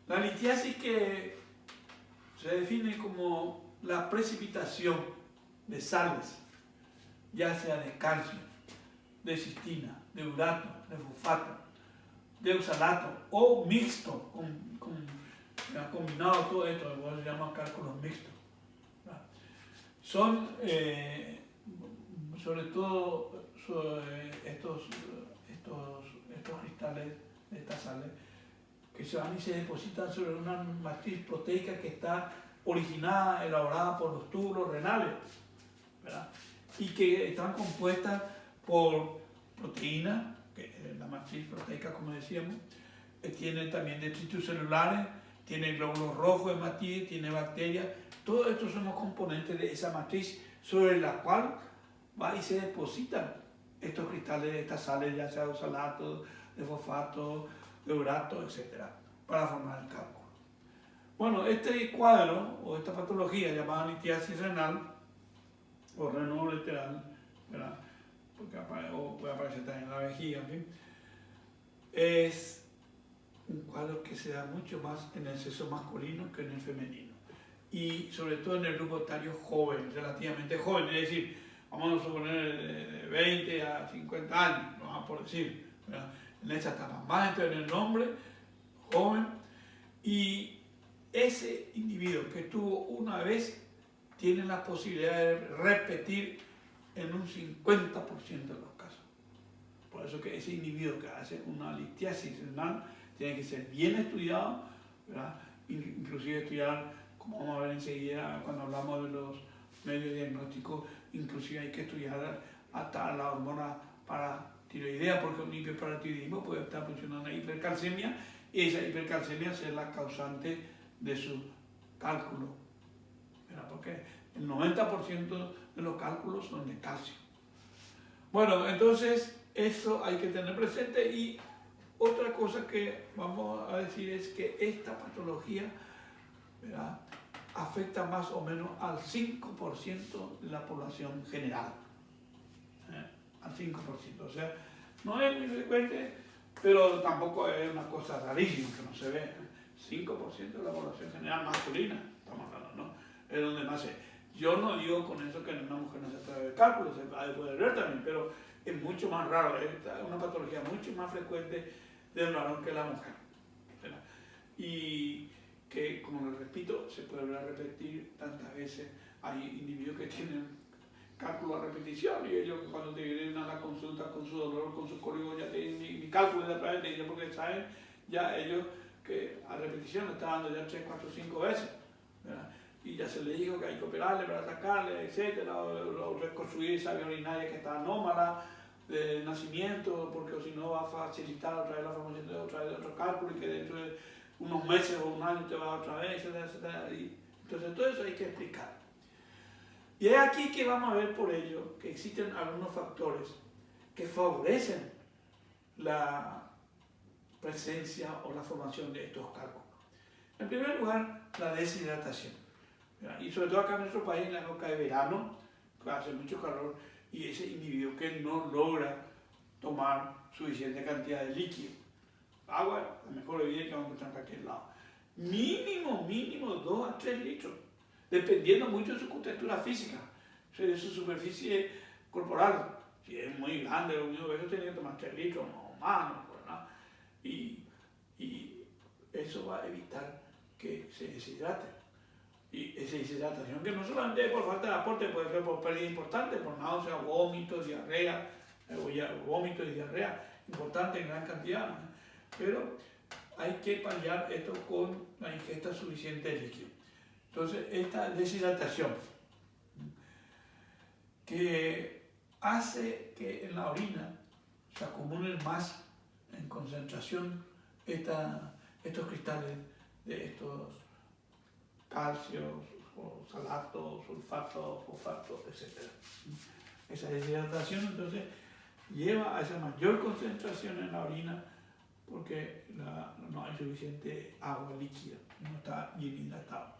La litiasis que se define como la precipitación de sales, ya sea de calcio, de cistina, de urato, de fosfato, de oxalato o mixto, combinado todo esto, se llama cálculos mixtos. Son sobre todo estos cristales de estas sales que se van y se depositan sobre una matriz proteica que está originada, elaborada por los túbulos renales, ¿verdad? Y que están compuestas por proteínas, que la matriz proteica, como decíamos, tiene también detritus celulares, tiene glóbulos rojos de matriz, tiene bacterias. Todos estos son los componentes de esa matriz sobre la cual va y se depositan estos cristales de estas sales, ya sea de oxalato, de fosfato, de urato, etc., para formar el cálculo. Bueno, este cuadro o esta patología llamada litiasis renal o renal-lateral, ¿verdad? O puede aparecer también en la vejiga, en fin, es un cuadro que se da mucho más en el sexo masculino que en el femenino. Y sobre todo en el grupo etario joven, relativamente joven, es decir, vamos a suponer de 20 a 50 años, no vamos por decir, ¿verdad? En esa etapa, más entre el nombre, joven, y ese individuo que tuvo una vez tiene la posibilidad de repetir en un 50% de los casos. Por eso que ese individuo que hace una litiasis renal tiene que ser bien estudiado, ¿verdad? Inclusive estudiar, como vamos a ver enseguida cuando hablamos de los medios diagnósticos, inclusive hay que estudiar hasta la hormona paratiroidea, porque un hiperparatiroidismo puede estar funcionando una hipercalcemia y esa hipercalcemia ser la causante de su cálculo, ¿verdad? Porque el 90% de los cálculos son de calcio. Bueno, entonces eso hay que tener presente. Y otra cosa que vamos a decir es que esta patología, ¿verdad?, afecta más o menos al 5% de la población general. Al 5%. O sea, no es muy frecuente, pero tampoco es una cosa rarísima que no se ve. 5% de la población general masculina, estamos hablando, ¿no? Es donde más se... Yo no digo con eso que en una mujer no se puede ver cálculo, se puede ver también, pero es mucho más raro, es una patología mucho más frecuente del varón que la mujer, ¿verdad? Y que, como les repito, se puede volver a repetir tantas veces. Hay individuos que tienen cálculo a repetición y ellos cuando te vienen a la consulta con su dolor, con su código, ya tienen mi cálculo de atrás de ellos, porque saben ya ellos que a repetición le está dando ya 3, 4, 5 veces, ¿verdad? Y ya se le dijo que hay que operarle para sacarle, etcétera, o reconstruir esa vía urinaria que está anómala de nacimiento, porque si no va a facilitar otra vez la formación de otro cálculo y que dentro de unos meses o un año te va otra vez, etcétera, etcétera. Y entonces todo eso hay que explicar. Y es aquí que vamos a ver por ello que existen algunos factores que favorecen la presencia o la formación de estos cálculos. En primer lugar, la deshidratación. Y sobre todo acá en nuestro país, en la época de verano, que hace mucho calor, y ese individuo que no logra tomar suficiente cantidad de líquido. Agua, la mejor bebida que vamos a encontrar en cualquier lado. Mínimo 2 a 3 litros, dependiendo mucho de su contextura física, de su superficie corporal. Si es muy grande, un niño obeso tiene que tomar 3 litros o más, ¿verdad? Y eso va a evitar que se deshidrate. Y esa deshidratación, que no solamente es por falta de aporte, puede ser por pérdida importante, por náusea, vómitos, diarrea, vómitos y diarrea, importante en gran cantidad, ¿no? Pero hay que paliar esto con la ingesta suficiente de líquido. Entonces, esta deshidratación que hace que en la orina se acumulen más en concentración estos cristales de estos calcios, oxalato, sulfato, fosfato, etc. Esa deshidratación entonces lleva a esa mayor concentración en la orina porque no hay suficiente agua líquida, no está bien hidratado.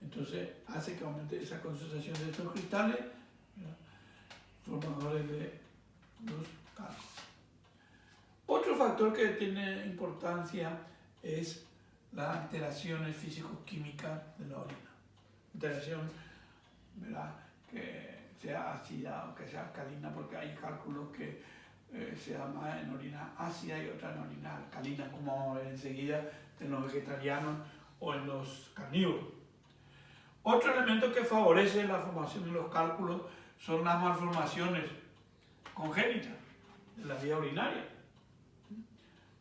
Entonces hace que aumente esa concentración de estos cristales, formadores de los cálculos. Otro factor que tiene importancia es las alteraciones físico-químicas de la orina. Alteración, ¿verdad?, que sea ácida o que sea alcalina, porque hay cálculos que se da más en orina ácida y otras en orina alcalina, como vamos a ver enseguida en los vegetarianos o en los carnívoros. Otro elemento que favorece la formación de los cálculos son las malformaciones congénitas de la vía urinaria,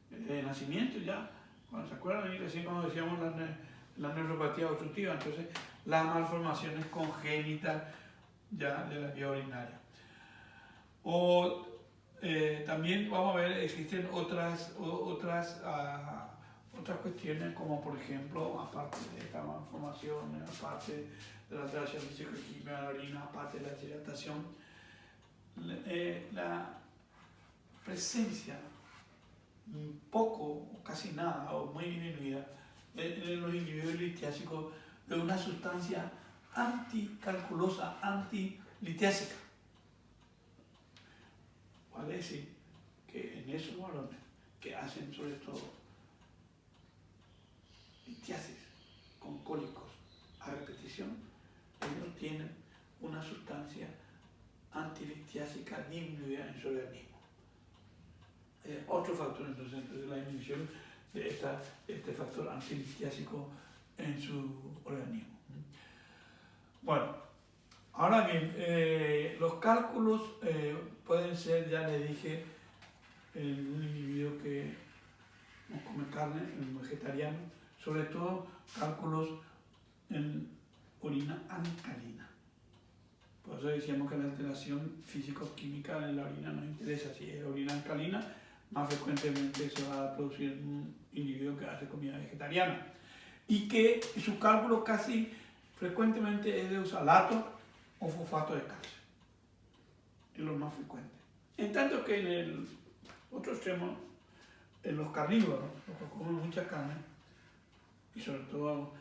de nacimiento ya. Cuando se acuerdan, recién cuando decíamos la neuropatía obstructiva, entonces las malformaciones congénitas ya de la vía urinaria. O también vamos a ver, existen otras cuestiones, como por ejemplo, aparte de estas malformaciones, aparte de la alteración físico-química de la orina, aparte de la deshidratación, la presencia poco o casi nada o muy disminuida en los individuos litiásicos de una sustancia anticalculosa, antilitiásica. Vale decir que en esos varones que hacen sobre todo litiasis con cólicos a repetición, ellos tienen una sustancia antilitiásica disminuida en su organismo. Otro factor entonces la disminución de este factor antilitiásico en su organismo. Bueno, ahora bien, los cálculos pueden ser, ya les dije, en un individuo que no come carne, en un vegetariano, sobre todo cálculos en orina alcalina. Por eso decíamos que la alteración físico-química de la orina nos interesa. Si es orina alcalina, más frecuentemente se va a producir en un individuo que hace comida vegetariana. Y que su cálculo casi frecuentemente es de oxalato o fosfato de calcio. Es lo más frecuente. En tanto que en el otro extremo, en los carnívoros, los que comen mucha carne, y sobre todo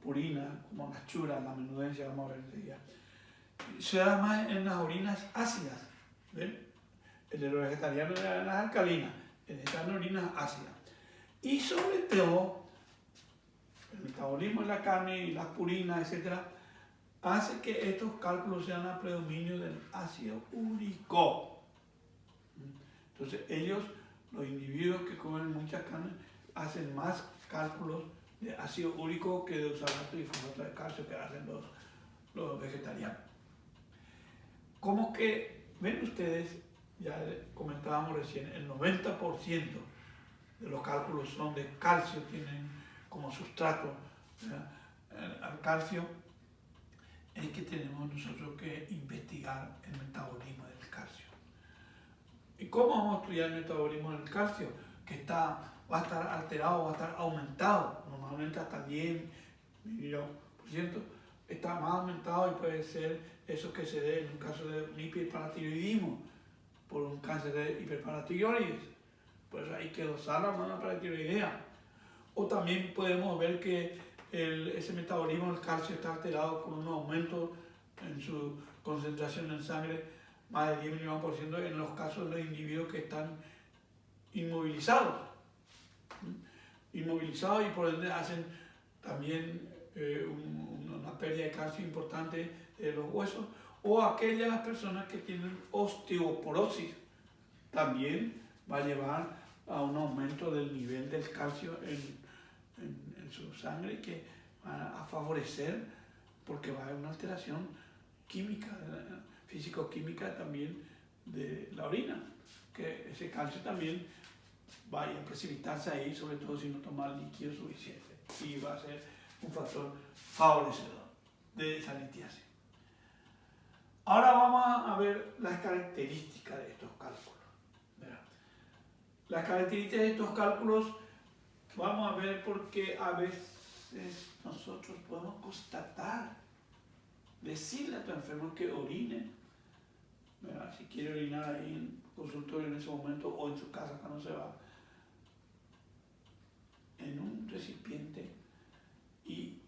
purina, como las churas, la menudencia, vamos a ver enseguida, se da más en las orinas ácidas. ¿Ven? El de los vegetarianos en las alcalinas, en estas orinas ácidas. Y sobre todo, el metabolismo de la carne y las purinas, etc., hace que estos cálculos sean a predominio del ácido úrico. Entonces ellos, los individuos que comen mucha carne, hacen más cálculos de ácido úrico que de oxalato y fosfato de calcio que hacen los vegetarianos. Como que, ven ustedes, ya comentábamos recién, el 90% de los cálculos son de calcio, tienen como sustrato al calcio, es que tenemos nosotros que investigar el metabolismo del calcio. ¿Y cómo vamos a estudiar el metabolismo del calcio? Que va a estar alterado, va a estar aumentado, normalmente hasta 10%, está más aumentado y puede ser eso que se dé en un caso de un hiperparatiroidismo, por un cáncer de hiperparatiroides. Pues hay que dosar la hormona paratiroidea. O también podemos ver que ese metabolismo del calcio está alterado con un aumento en su concentración en sangre, más de 10 millones % en los casos de los individuos que están inmovilizados. Inmovilizados y por ende hacen también una pérdida de calcio importante de los huesos, o aquellas personas que tienen osteoporosis también va a llevar a un aumento del nivel del calcio en su sangre, que va a favorecer, porque va a haber una alteración química, físico-química también de la orina, que ese calcio también vaya a precipitarse ahí, sobre todo si no toma líquido suficiente, y va a ser un factor favorecedor de esa litiasis. Ahora vamos a ver las características de estos cálculos. ¿Verdad? Las características de estos cálculos vamos a ver porque a veces nosotros podemos constatar, decirle a tu enfermo que orine, ¿verdad? Si quiere orinar ahí en el consultorio en ese momento o en su casa cuando se va, en un recipiente, y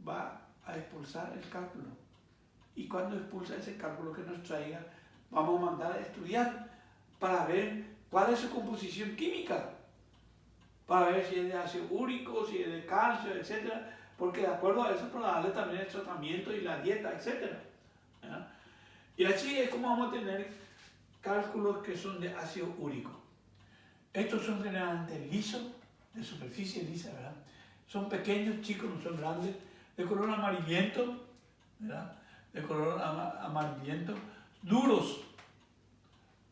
va a expulsar el cálculo. Y cuando expulsa ese cálculo que nos traiga, vamos a mandar a estudiar para ver cuál es su composición química, para ver si es de ácido úrico, si es de calcio, etc. Porque de acuerdo a eso, para darle también el tratamiento y la dieta, etc. ¿Ya? Y así es como vamos a tener cálculos que son de ácido úrico. Estos son generalmente lisos, de superficie lisa, ¿verdad? Son pequeños, chicos, no son grandes, de color amarillento, ¿verdad? De color amarillento, duros.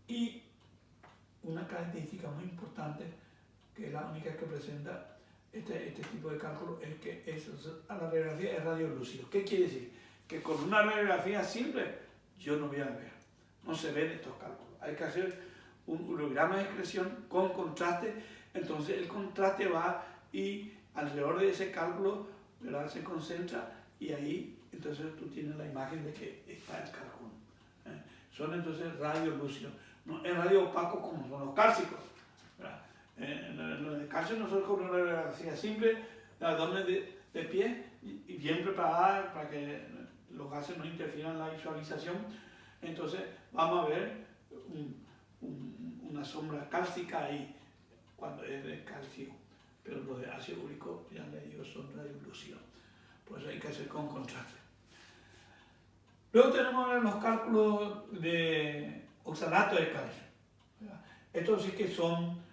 Y una característica muy importante, que es la única que presenta este tipo de cálculo, es que a la radiografía es radiolúcido. ¿Qué quiere decir? Que con una radiografía simple yo no voy a ver, no se ven estos cálculos. Hay que hacer un urograma de excreción con contraste, entonces el contraste va y alrededor de ese cálculo, ¿verdad?, se concentra y ahí entonces tú tienes la imagen de que está el cálculo. Son entonces radiolúcidos, no es radio opaco como son los cálcicos. Los de calcio nosotros con una radiografía simple, el abdomen de pie y bien preparada para que los gases no interfieran en la visualización. Entonces vamos a ver una sombra cálcica ahí cuando es de calcio, pero los de ácido úrico, ya le digo, son radiolúcidos, por eso hay que hacer con contraste. Luego tenemos los cálculos de oxalato de calcio. Estos sí que son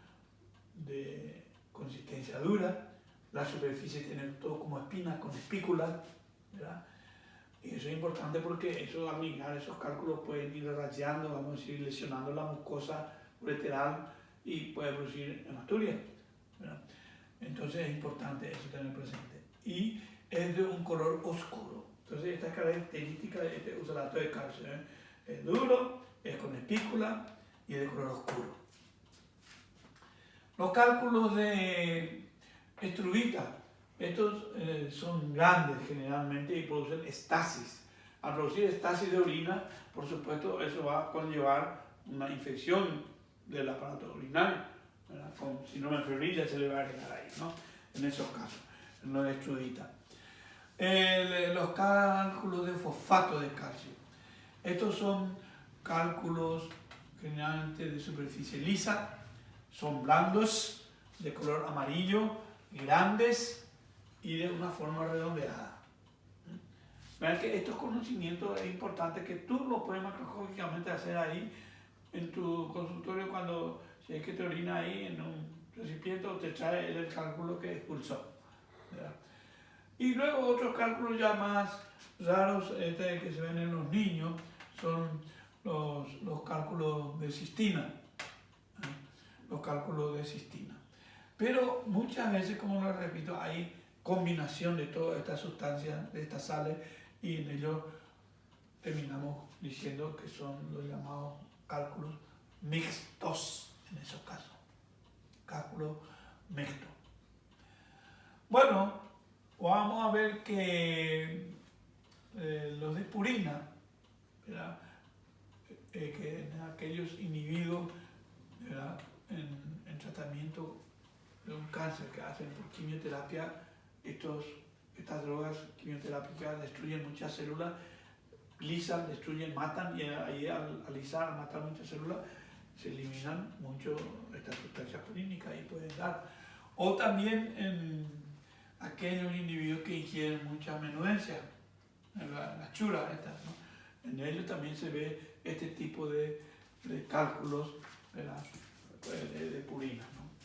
de consistencia dura, la superficie tiene todo como espinas, con espículas, ¿verdad? Y eso es importante porque eso, al mirar esos cálculos pueden ir rayando, vamos a decir, lesionando la mucosa ureteral y puede producir hematuria, ¿verdad? Entonces es importante eso tener presente. Y es de un color oscuro. Entonces esta característica de este oxalato de calcio, es duro, es con espícula y es de color oscuro. Los cálculos de estruvita, estos son grandes generalmente y producen estasis. Al producir estasis de orina, por supuesto, eso va a conllevar una infección del aparato urinario, ¿verdad? Con síndrome de febril se le va a agregar ahí, ¿no? En esos casos, en los de estruvita. Los cálculos de fosfato de calcio. Estos son cálculos generalmente de superficie lisa, son blandos, de color amarillo, grandes y de una forma redondeada. Vean que estos conocimientos es importante que tú lo puedes macroscópicamente hacer ahí en tu consultorio cuando si es que te orina ahí en un recipiente o te trae el cálculo que expulsó, ¿verdad? Y luego otros cálculos ya más raros que se ven en los niños son los cálculos de cistina. Los cálculos de cistina. Pero muchas veces, como lo repito, hay combinación de todas estas sustancias, de estas sales, y en ello terminamos diciendo que son los llamados cálculos mixtos en esos casos. Cálculo mixto. Bueno, vamos a ver que los de purina, ¿verdad?, que en aquellos individuos, ¿verdad?, en tratamiento de un cáncer que hacen por quimioterapia, estas drogas quimioterápicas destruyen muchas células, lisan, destruyen, matan, y ahí al lisar, al matar muchas células, se eliminan mucho estas sustancias purínicas y pueden dar. O también en aquellos individuos que ingieren mucha menudencia, las churas estas, ¿no? En ellos también se ve este tipo de cálculos, ¿verdad?, de purina.